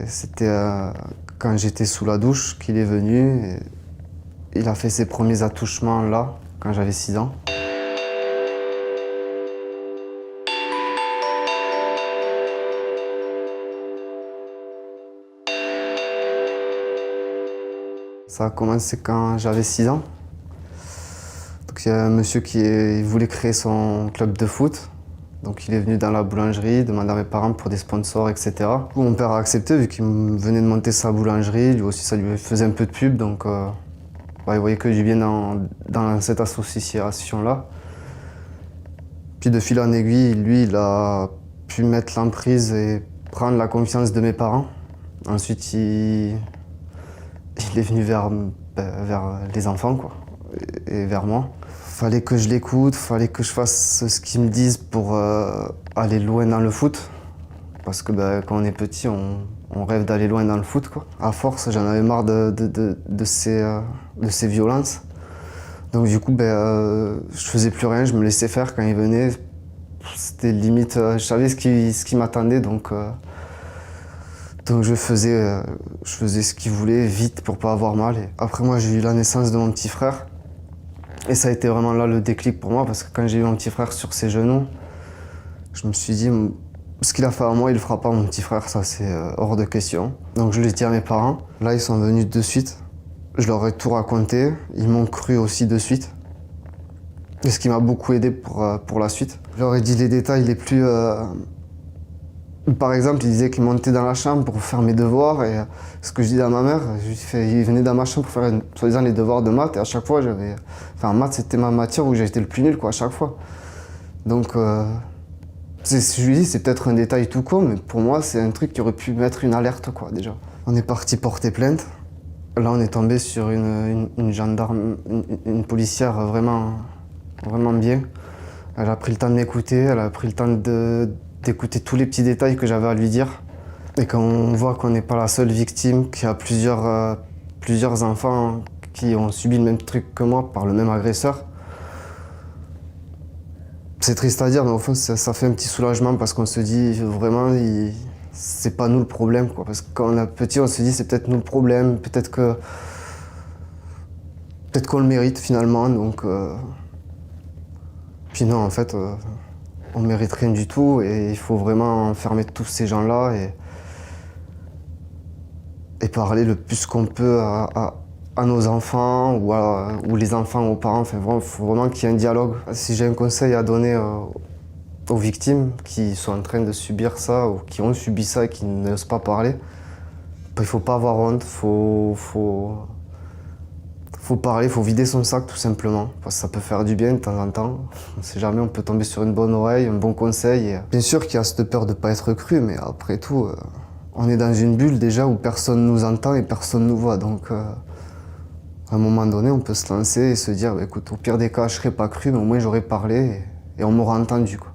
C'était quand j'étais sous la douche qu'il est venu. Et il a fait ses premiers attouchements là, quand j'avais 6 ans. Ça a commencé quand j'avais 6 ans. Donc il y a un monsieur qui voulait créer son club de foot. Donc il est venu dans la boulangerie, demander à mes parents pour des sponsors, etc. Mon père a accepté vu qu'il venait de monter sa boulangerie. Lui aussi, ça lui faisait un peu de pub. Donc il voyait que du bien dans cette association-là. Puis de fil en aiguille, lui, il a pu mettre l'emprise et prendre la confiance de mes parents. Ensuite, il est venu vers les enfants, quoi, et vers moi. Fallait que je l'écoute, fallait que je fasse ce qu'ils me disent pour aller loin dans le foot. Parce que quand on est petit, on rêve d'aller loin dans le foot, quoi. À force, j'en avais marre de ces violences. Donc du coup, je faisais plus rien, je me laissais faire quand il venait. C'était limite, je savais ce qui m'attendait, donc je faisais ce qu'il voulait vite pour pas avoir mal. Et après moi, j'ai eu la naissance de mon petit frère. Et ça a été vraiment là le déclic pour moi, parce que quand j'ai eu mon petit frère sur ses genoux, je me suis dit, ce qu'il a fait à moi, il le fera pas à mon petit frère, ça c'est hors de question. Donc je l'ai dit à mes parents. Là, ils sont venus de suite. Je leur ai tout raconté. Ils m'ont cru aussi de suite. Et ce qui m'a beaucoup aidé pour la suite. Je leur ai dit les détails les plus... Par exemple, il disait qu'il montait dans la chambre pour faire mes devoirs. Et ce que je disais à ma mère, il venait dans ma chambre pour faire soi-disant les devoirs de maths. Et à chaque fois, maths, c'était ma matière où j'étais le plus nul, quoi, à chaque fois. Donc, je lui dis, c'est peut-être un détail tout con, mais pour moi, c'est un truc qui aurait pu mettre une alerte, quoi, déjà. On est parti porter plainte. Là, on est tombé sur une gendarme, une policière vraiment bien. Elle a pris le temps de m'écouter, elle a pris le temps d'écouter tous les petits détails que j'avais à lui dire. Et quand on voit qu'on n'est pas la seule victime, qu'il y a plusieurs enfants qui ont subi le même truc que moi par le même agresseur, c'est triste à dire, mais au fond, ça fait un petit soulagement parce qu'on se dit vraiment, c'est pas nous le problème, quoi. Parce que quand on est petit, on se dit c'est peut-être nous le problème, peut-être qu'on le mérite finalement. Donc, puis non, en fait, on mérite rien du tout et il faut vraiment enfermer tous ces gens-là et parler le plus qu'on peut à nos enfants ou les enfants aux parents. Enfin, il faut vraiment qu'il y ait un dialogue. Si j'ai un conseil à donner aux victimes qui sont en train de subir ça ou qui ont subi ça et qui n'osent pas parler, il ne faut pas avoir honte, faut parler, il faut vider son sac tout simplement, parce que ça peut faire du bien de temps en temps. On ne sait jamais, on peut tomber sur une bonne oreille, un bon conseil. Et bien sûr qu'il y a cette peur de ne pas être cru, mais après tout, on est dans une bulle déjà où personne ne nous entend et personne ne nous voit. Donc à un moment donné, on peut se lancer et se dire, écoute, au pire des cas, je ne serai pas cru, mais au moins j'aurais parlé et on m'aura entendu, quoi.